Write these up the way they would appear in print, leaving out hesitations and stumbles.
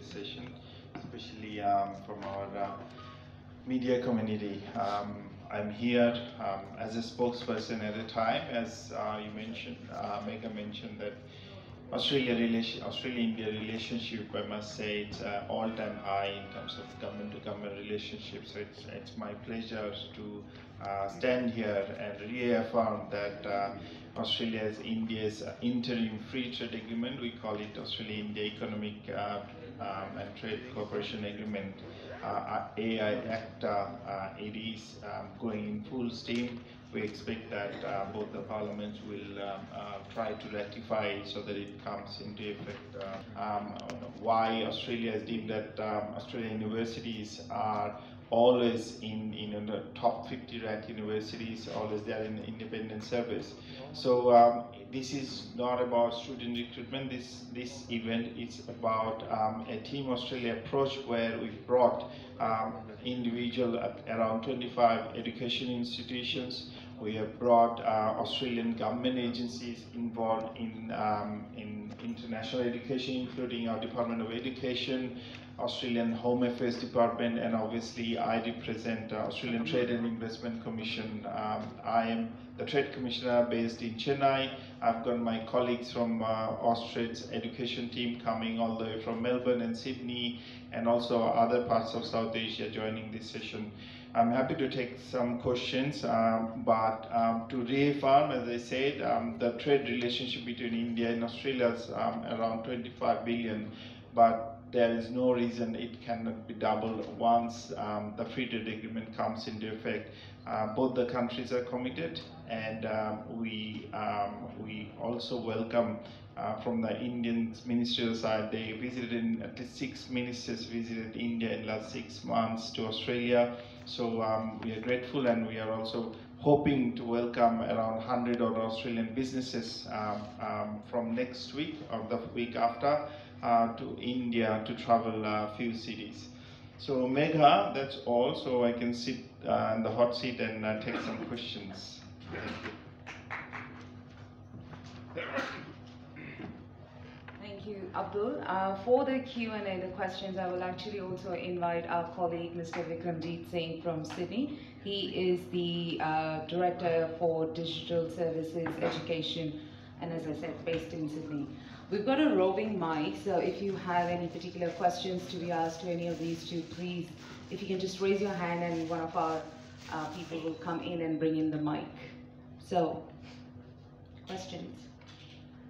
this session, especially from our media community. I'm here as a spokesperson at a time, as you mentioned, Megha mentioned that Australia-India relationship, I must say, it's all-time high in terms of government-to-government relationships. So it's my pleasure to stand here and reaffirm that Australia's India's interim free trade agreement, we call it Australia-India Economic and Trade Cooperation Agreement, AI-ACTA, it is going in full steam. We expect that both the parliaments will try to ratify so that it comes into effect. Why Australia has deemed that Australian universities are always in the top 50 ranked universities, always there in independent service. So this is not about student recruitment. This event is about a Team Australia approach where we brought individual around 25 education institutions. We have brought Australian government agencies involved in international education, including our Department of Education, Australian Home Affairs Department, and obviously I represent Australian Trade and Investment Commission. I am the Trade Commissioner based in Chennai. I've got my colleagues from Austrade's education team coming all the way from Melbourne and Sydney, and also other parts of South Asia joining this session. I'm happy to take some questions, but to reaffirm, as I said, the trade relationship between India and Australia is around 25 billion, but there is no reason it cannot be doubled once the free trade agreement comes into effect. Both the countries are committed, and we also welcome from the Indian ministerial side. They visited, at least 6 ministers visited India in the last 6 months to Australia. So we are grateful, and we are also hoping to welcome around 100 odd Australian businesses from next week or the week after to India to travel a few cities. So Megha, that's all. So I can sit in the hot seat and take some questions. Thank you. Thank you, Abdul. For the Q&A, the questions, I will actually also invite our colleague, Mr. Vikramjeet Singh from Sydney. He is the Director for Digital Services Education, and as I said, based in Sydney. We've got a roving mic, so if you have any particular questions to be asked to any of these two, please, if you can just raise your hand and one of our people will come in and bring in the mic. So, questions?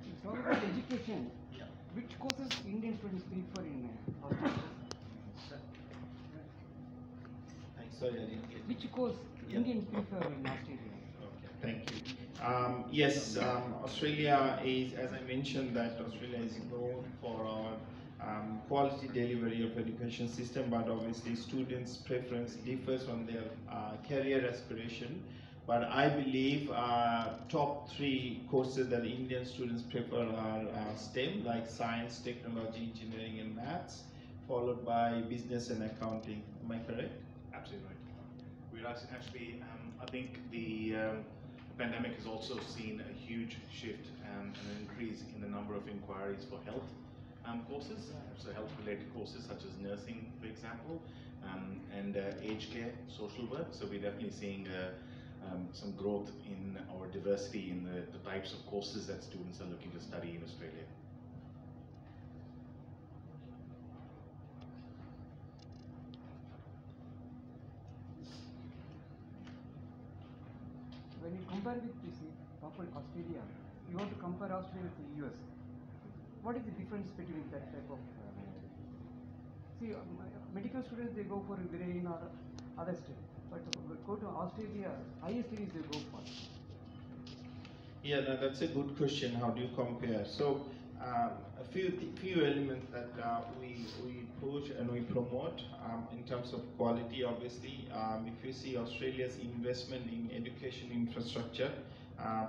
It's all about education. Yeah. Which courses Indian students prefer in Australia? Sorry, I didn't get Which course Indians prefer in Australia? Okay, thank you. Yes, Australia is, as I mentioned, that Australia is known for our quality delivery of education system, but obviously students' preference differs on their career aspiration. But I believe top 3 courses that Indian students prefer are STEM, like science, technology, engineering, and maths, followed by business and accounting. Am I correct? Absolutely right. We're actually, I think the pandemic has also seen a huge shift and an increase in the number of inquiries for health courses, so health-related courses such as nursing, for example, and aged care, social work. So we're definitely seeing some growth in our diversity in the types of courses that students are looking to study in Australia. When you compare with this Australia, you want to compare Australia with the US. What is the difference between that type of? Medical students, they go for Viren or other state, but go to Australia, highest studies they go for. Yeah, no, that's a good question. How do you compare? So a few elements that we push and we promote in terms of quality. Obviously, if you see Australia's investment in education infrastructure,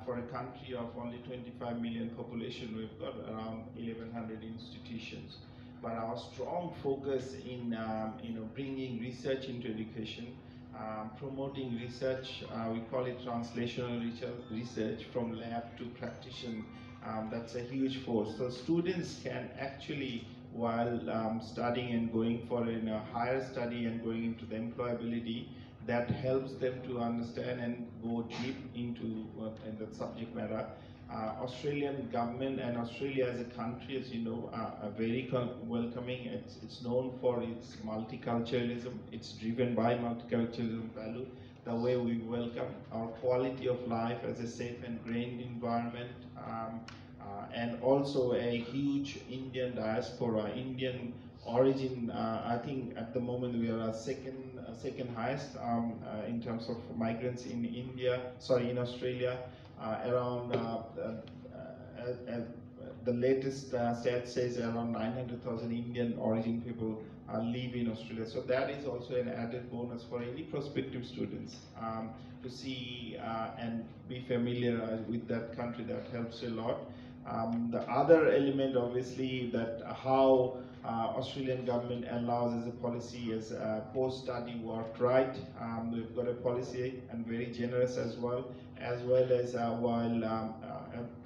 for a country of only 25 million population, we've got around 1,100 institutions. But our strong focus in bringing research into education, promoting research, we call it translational research from lab to practitioner, That's a huge force. So students can actually, while studying and going for a higher study and going into the employability, that helps them to understand and go deep into in the subject matter. Australian government and Australia as a country, as you know, are very welcoming. It's known for its multiculturalism. It's driven by multiculturalism value. The way we welcome our quality of life as a safe and green environment, and also a huge Indian diaspora, Indian origin. I think at the moment we are second highest in terms of migrants in in Australia. Around the latest stat says around 900,000 Indian origin people live in Australia. So that is also an added bonus for any prospective students to see and be familiar with that country. That helps a lot. The other element, obviously, that how Australian government allows as a policy is post-study work right. We've got a policy and very generous as well as while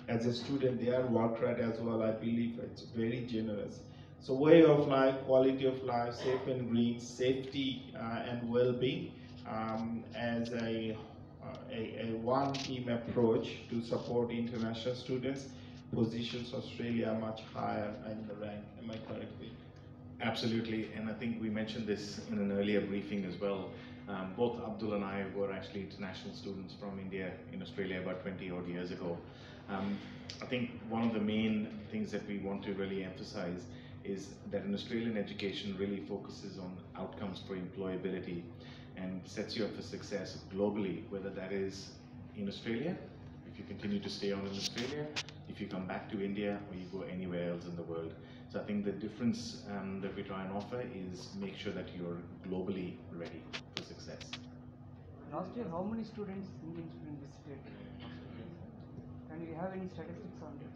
as a student they are work right as well. I believe it's very generous. So way of life, quality of life, safe and green, safety and well-being as a one team approach to support international students positions Australia much higher in the rank. Am I correct? Absolutely, and I think we mentioned this in an earlier briefing as well. Both Abdul and I were actually international students from India in Australia about 20 odd years ago. I think one of the main things that we want to really emphasize is that an Australian education really focuses on outcomes for employability and sets you up for success globally, whether that is in Australia, if you continue to stay on in Australia, if you come back to India, or you go anywhere else in the world. So I think the difference that we try and offer is make sure that you're globally ready for success. Last year, how many students, Indian students visited Australia? Can you have any statistics on that?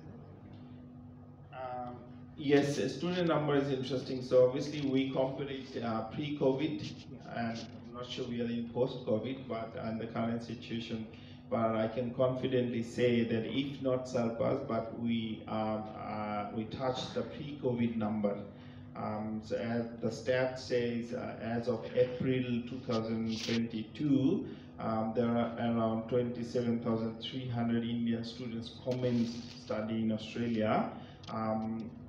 Yes, student number is interesting. So obviously we compare it pre-COVID, and I'm not sure we are in post-COVID, but in the current situation. But I can confidently say that if not surpassed, but we touched the pre-COVID number. So as the stat says, as of April 2022, there are around 27,300 Indian students commenced study in Australia,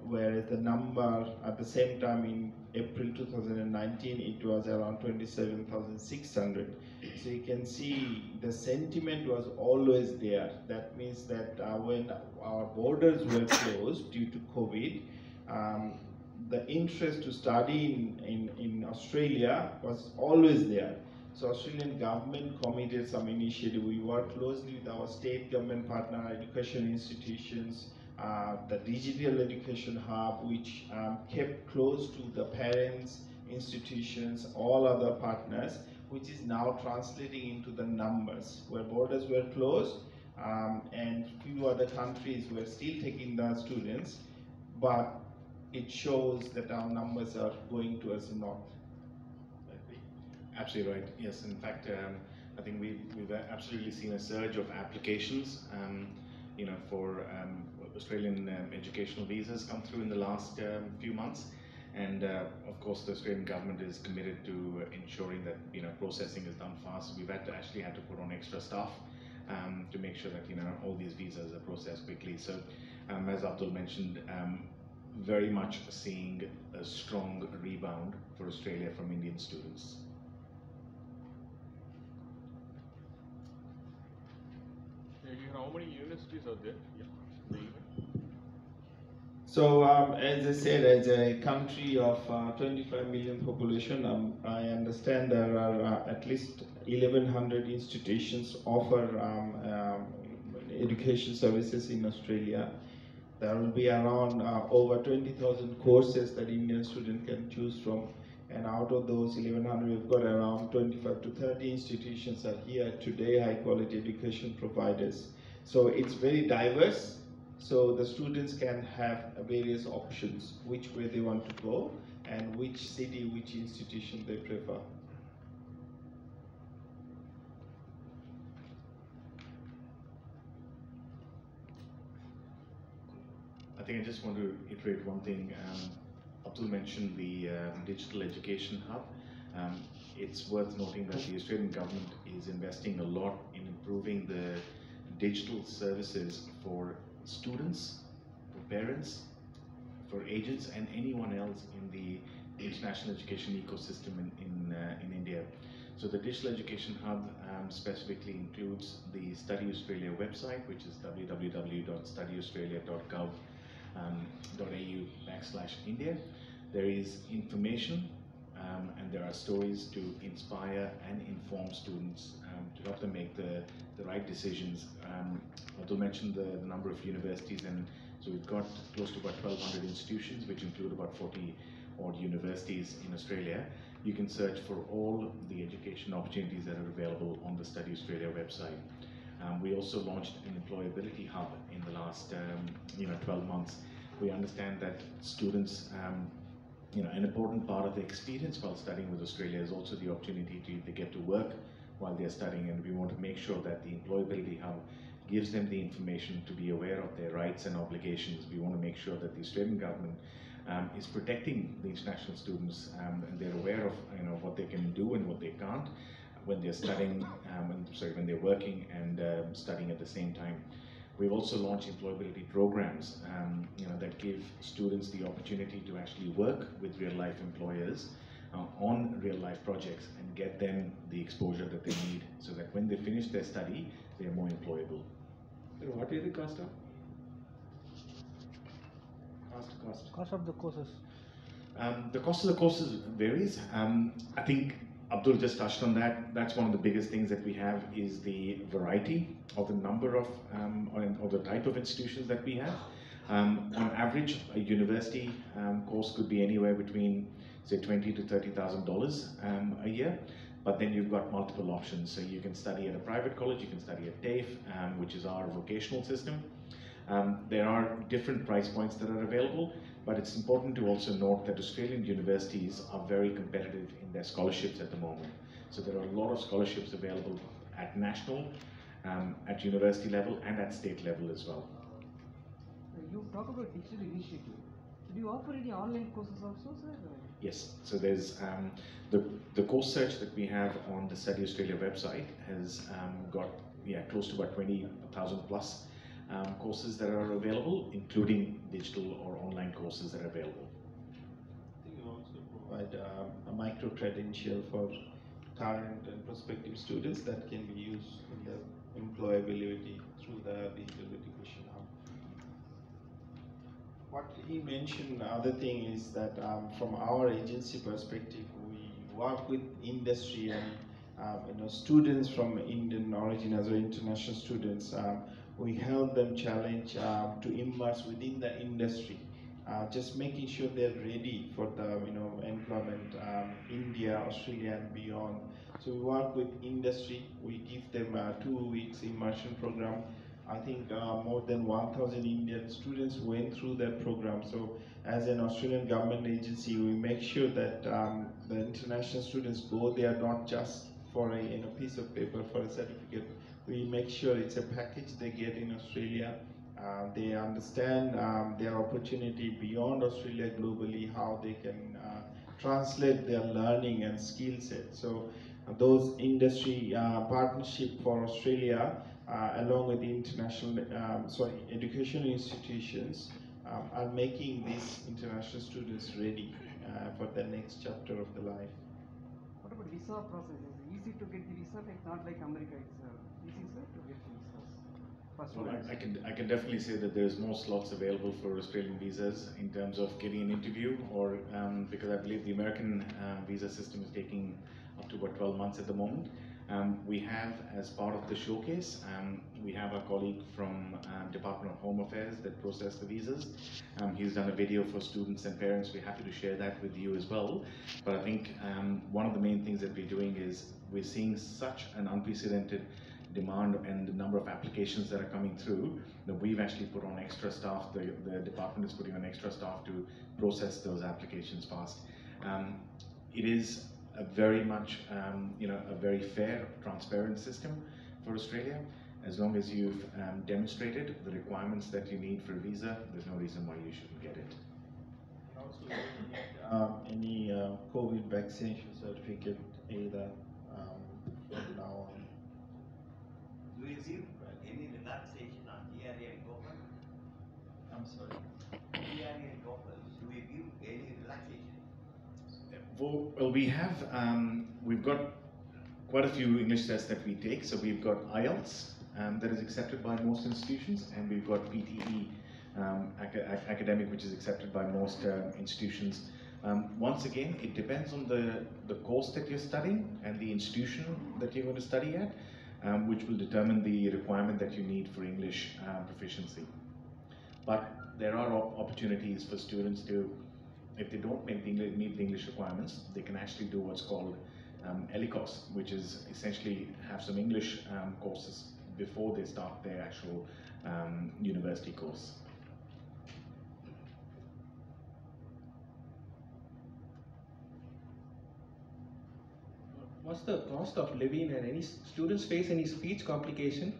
whereas the number at the same time in April 2019, it was around 27,600. So you can see the sentiment was always there. That means that when our borders were closed due to COVID, the interest to study in Australia was always there. So Australian government committed some initiative. We worked closely with our state government partner education institutions, the digital education hub, which kept close to the parents, institutions, all other partners, which is now translating into the numbers where borders were closed and few other countries were still taking the students, but it shows that our numbers are going towards the north. Absolutely right. Yes, in fact, I think we've absolutely seen a surge of applications, for Australian educational visas come through in the last few months, and of course the Australian government is committed to ensuring that processing is done fast. We've had to put on extra staff to make sure that all these visas are processed quickly. So, as Abdul mentioned, very much seeing a strong rebound for Australia from Indian students. How many universities are there? Yeah. So as I said, as a country of 25 million population, I understand there are at least 1,100 institutions offer education services in Australia. There will be around over 20,000 courses that Indian students can choose from. And out of those 1,100, we've got around 25 to 30 institutions are here today, high quality education providers. So it's very diverse. So the students can have various options, which way they want to go and which city, which institution they prefer. I think I just want to iterate one thing. Abdul mentioned the Digital Education Hub. It's worth noting that the Australian government is investing a lot in improving the digital services for students, for parents, for agents, and anyone else in the international education ecosystem in India. So the Digital Education Hub specifically includes the Study Australia website, which is www.studyaustralia.gov.au/India. There is information and there are stories to inspire and inform students to help them make the right decisions. Abdul mentioned the number of universities, and so we've got close to about 1,200 institutions, which include about 40 odd universities in Australia. You can search for all the education opportunities that are available on the Study Australia website. We also launched an employability hub in the last 12 months. We understand that students, an important part of the experience while studying with Australia is also the opportunity to get to work while they're studying, and we want to make sure that the employability hub gives them the information to be aware of their rights and obligations. We want to make sure that the Australian government is protecting the international students, and they're aware of what they can do and what they can't when they're studying, when they're working and studying at the same time. We've also launched employability programs that give students the opportunity to actually work with real-life employers on real-life projects and get them the exposure that they need, so that when they finish their study, they are more employable. So what is the cost of? Cost of the courses. The cost of the courses varies. I think Abdul just touched on that. That's one of the biggest things that we have is the variety of the number of or the type of institutions that we have. On average, a university course could be anywhere between say $20,000 to $30,000 a year. But then you've got multiple options. So you can study at a private college, you can study at TAFE, which is our vocational system. There are different price points that are available, but it's important to also note that Australian universities are very competitive in their scholarships at the moment. So there are a lot of scholarships available at national, at university level, and at state level as well. You talk about digital initiative. Do you offer any online courses also, sir? Yes, so there's the course search that we have on the Study Australia website has got close to about 20,000 plus courses that are available, including digital or online courses that are available. I think you also provide a micro-credential for current and prospective students that can be used in the employability through the Digital Education Hub. What he mentioned, other thing is that from our agency perspective, we work with industry and students from Indian origin as well international students. We help them challenge to immerse within the industry, just making sure they're ready for the employment, India, Australia, and beyond. So we work with industry. We give them a 2 weeks immersion program. I think more than 1,000 Indian students went through that program. So as an Australian government agency, we make sure that the international students go there not just for a piece of paper, for a certificate. We make sure it's a package they get in Australia. They understand their opportunity beyond Australia globally, how they can translate their learning and skill set. So those industry partnership for Australia along with the international educational institutions are making these international students ready for the next chapter of the life. What about visa process? Is it easy to get the visa? Like not like America, it's easy, sir, to get visas. Well, I can definitely say that there's more slots available for Australian visas in terms of getting an interview, or because I believe the American visa system is taking up to about 12 months at the moment. We have, as part of the showcase, we have a colleague from Department of Home Affairs that process the visas. He's done a video for students and parents. We're happy to share that with you as well. But I think one of the main things that we're doing is we're seeing such an unprecedented demand and the number of applications that are coming through that we've actually put on extra staff. The department is putting on extra staff to process those applications fast. It is a very much, a very fair, transparent system for Australia. As long as you've demonstrated the requirements that you need for a visa, there's no reason why you shouldn't get it. Also, any COVID vaccination certificate either from now on. Do you give any relaxation on DRA and GOPAL? I'm sorry. DRA and GOPAL, do we give any relaxation? Well, we've got quite a few English tests that we take. So we've got IELTS that is accepted by most institutions, and we've got PTE academic, which is accepted by most institutions. Once again, it depends on the course that you're studying and the institution that you're going to study at, which will determine the requirement that you need for English proficiency. But there are opportunities for students to, if they don't meet the English requirements, they can actually do what's called ELICOS, which is essentially have some English courses before they start their actual university course. What's the cost of living, and any students face any speech complication?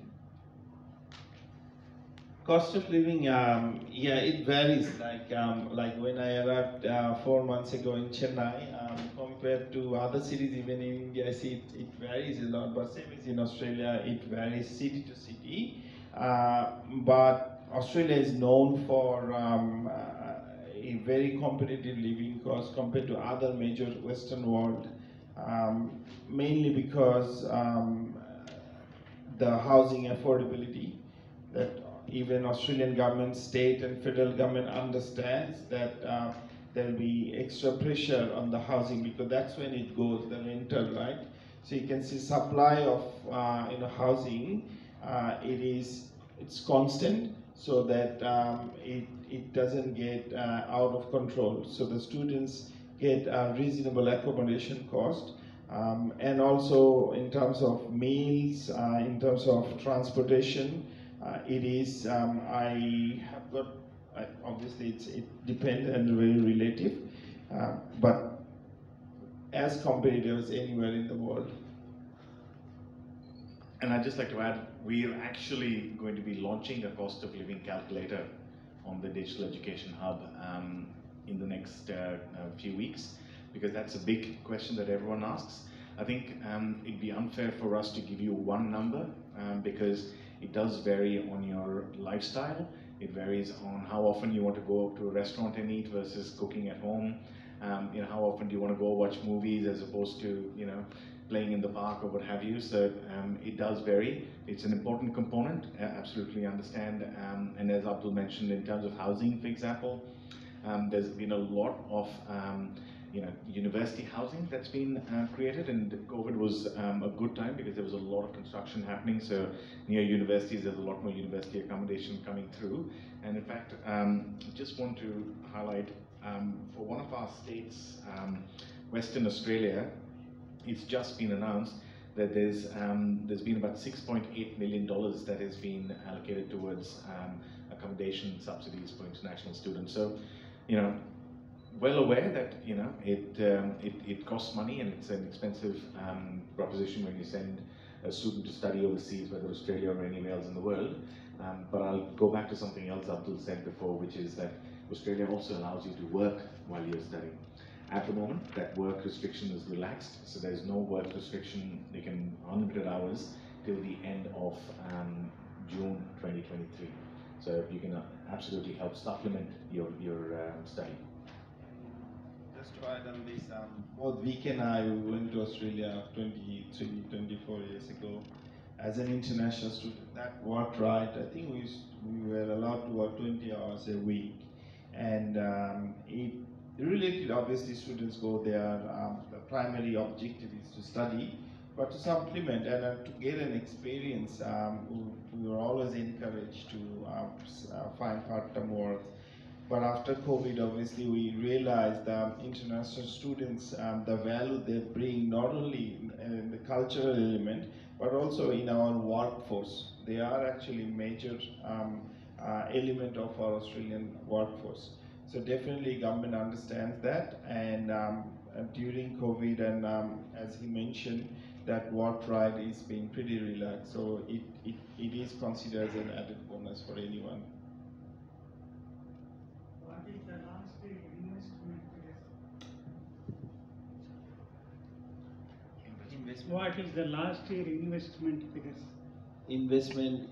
Cost of living, yeah, it varies. Like when I arrived 4 months ago in Chennai, compared to other cities, even in India, I see it varies a lot. But same as in Australia, it varies city to city. But Australia is known for a very competitive living cost compared to other major Western world. Mainly because the housing affordability, that even Australian government, state and federal government understands that there will be extra pressure on the housing, because that's when it goes, the rental, right? So you can see supply of housing, it's constant, so that it doesn't get out of control. So the students get a reasonable accommodation cost, and also in terms of meals, in terms of transportation, it is, I have got, obviously it depends and very relative, but as competitive as anywhere in the world. And I'd just like to add, we're actually going to be launching a cost of living calculator on the Digital Education Hub in the next few weeks, because that's a big question that everyone asks. I think it'd be unfair for us to give you one number, because it does vary on your lifestyle. It varies on how often you want to go to a restaurant and eat versus cooking at home. How often do you want to go watch movies as opposed to playing in the park or what have you. So it does vary. It's an important component, absolutely understand. And as Abdul mentioned, in terms of housing, for example, there's been a lot of university housing that's been created, and COVID was a good time because there was a lot of construction happening. So near universities, there's a lot more university accommodation coming through. And in fact, just want to highlight for one of our states, Western Australia, it's just been announced that there's been about $6.8 million that has been allocated towards accommodation subsidies for international students. So, well aware that it costs money, and it's an expensive proposition when you send a student to study overseas, whether Australia or anywhere else in the world. But I'll go back to something else Abdul said before, which is that Australia also allows you to work while you're studying. At the moment, that work restriction is relaxed, so there's no work restriction. You can unlimited hours till the end of June 2023. So you can absolutely help supplement your study. Just to add on this, both Vic and I went to Australia 23, 24 years ago as an international student. That worked right. I think we were allowed to work 20 hours a week, and it related, obviously students go there, the primary objective is to study, but to supplement and to get an experience, we were always encouraged to find part-time work. But after COVID, obviously we realized that international students, the value they bring not only in the cultural element, but also in our workforce. They are actually major element of our Australian workforce. So definitely government understands that, and during COVID, and as he mentioned, that work right is being pretty relaxed. So it is considered as an added bonus for anyone. What is the last investment figures? What is the last year investment figures? Investment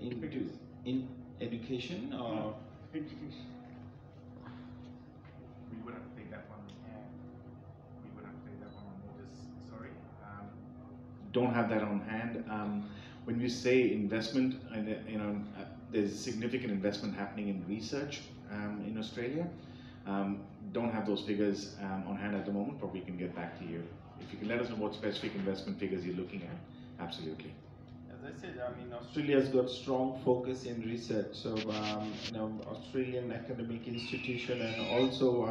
in education or Education. We would have to take that one. We would have to take that one on notice. Sorry. Don't have that on hand. When we say investment, there's significant investment happening in research in Australia. Don't have those figures on hand at the moment, but we can get back to you. If you can let us know what specific investment figures you're looking at, absolutely. As I said, Australia's got strong focus in research. So, Australian academic institution and also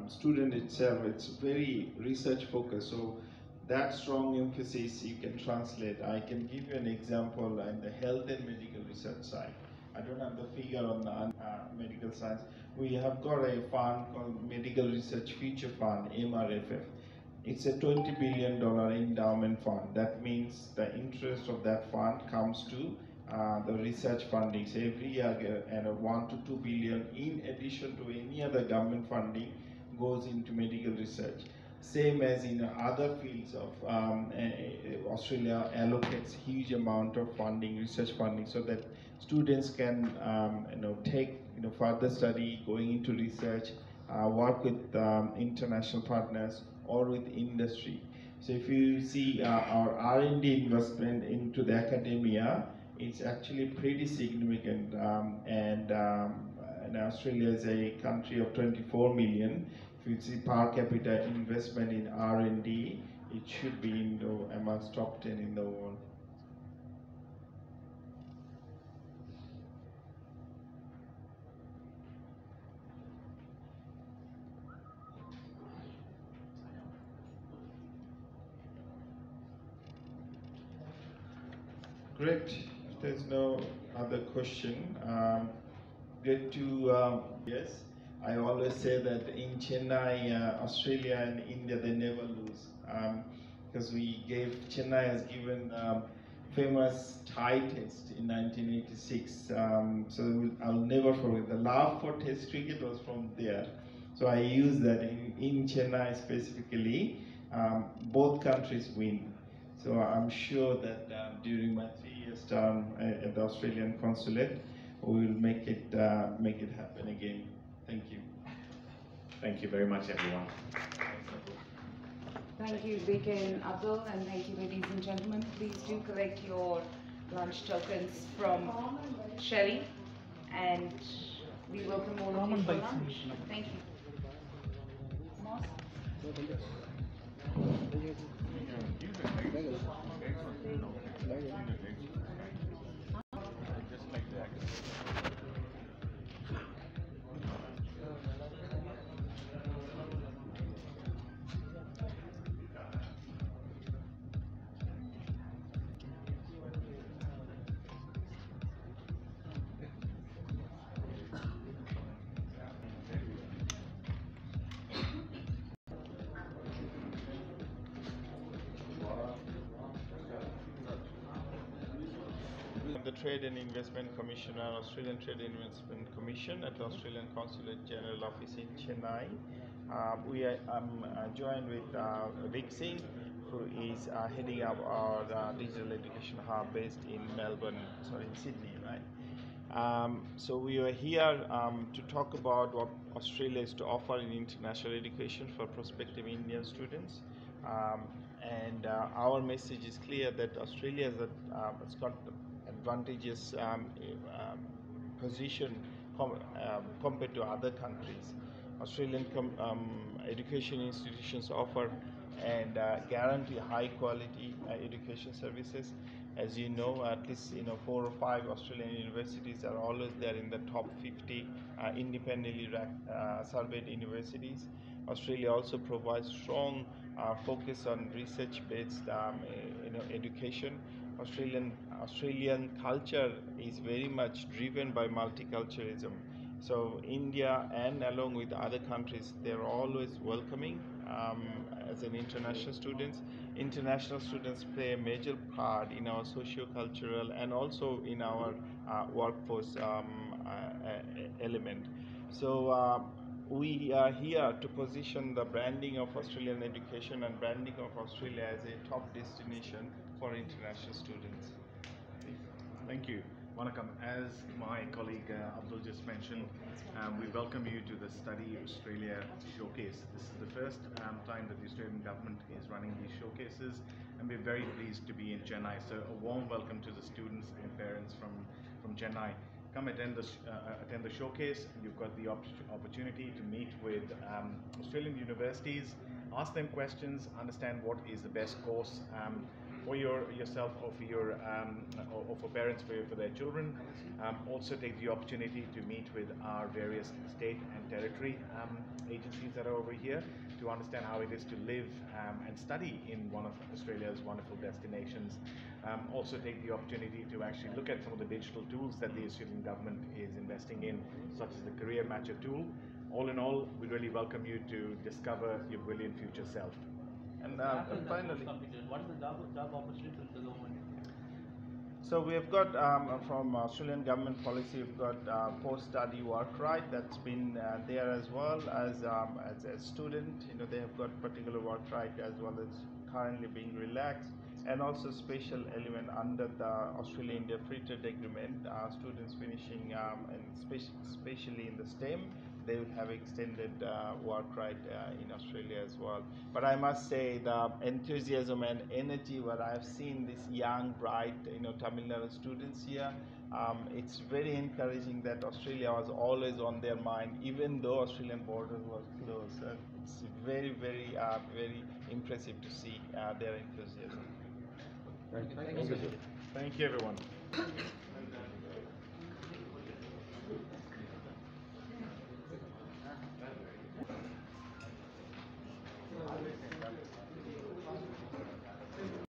student itself, it's very research focused. So, that strong emphasis you can translate. I can give you an example in the health and medical research side. I don't have the figure on the medical science. We have got a fund called Medical Research Future Fund, MRFF. It's a $20 billion endowment fund. That means the interest of that fund comes to the research funding. So every year, and 1 to 2 billion in addition to any other government funding goes into medical research. Same as in other fields of Australia allocates huge amount of funding, research funding, so that students can take further study, going into research, work with international partners or with industry. So if you see our R&D investment into the academia, it's actually pretty significant. And Australia is a country of 24 million. If you see per capita investment in R&D, it should be amongst top 10 in the world. Great. If there's no other question, great to yes. I always say that in Chennai, Australia and India, they never lose, because Chennai has given famous Thai test in 1986. So I'll never forget. The love for test cricket was from there. So I use that in Chennai specifically. Both countries win. So I'm sure that during my 3 years term at the Australian consulate, we will make it happen again. Thank you. Thank you very much, everyone. Thank you, Vik and Abdul, and thank you, ladies and gentlemen. Please do collect your lunch tokens from Shelley, and we welcome all of you for lunch. Thank you. Moss? The Trade and Investment Commissioner, Australian Trade and Investment Commission at the Australian Consulate General Office in Chennai. I'm joined with Vik Singh, who is heading up our digital education hub based in Sydney, right? So we are here to talk about what Australia is to offer in international education for prospective Indian students. And our message is clear that Australia has got advantageous position compared to other countries. Australian education institutions offer and guarantee high quality education services. As you know, at least 4 or 5 Australian universities are always there in the top 50 independently surveyed universities. Australia also provides strong focus on research-based education. Australian culture is very much driven by multiculturalism, So India and along with other countries, they're always welcoming as an international students. International students play a major part in our socio-cultural and also in our workforce element. So we are here to position the branding of Australian education and branding of Australia as a top destination for international students. Thank you. Wanakam, as my colleague Abdul just mentioned, we welcome you to the Study Australia Showcase. This is the first time that the Australian government is running these showcases, and we're very pleased to be in Chennai. So a warm welcome to the students and parents from Chennai. Come attend the showcase. You've got the opportunity to meet with Australian universities, ask them questions, understand what is the best course for yourself or for your or for parents for their children. Also take the opportunity to meet with our various state and territory agencies that are over here to understand how it is to live and study in one of Australia's wonderful destinations. Also take the opportunity to actually look at some of the digital tools that the Australian government is investing in, such as the Career Matcher tool. All in all, we really welcome you to discover your brilliant future self. And Finally, what is the job opportunity for the government? So we have got from Australian government policy, we've got post-study work right that's been there as well as a student. You know, they have got particular work right as well as currently being relaxed, and also special element under the Australia-India Free Trade Agreement. Students finishing and especially in the STEM, they will have extended work right in Australia as well. But I must say the enthusiasm and energy what I've seen these young, bright, Tamil Nadu students here, it's very encouraging that Australia was always on their mind, even though Australian borders were closed. It's very, very, very impressive to see their enthusiasm. Thank you, everyone.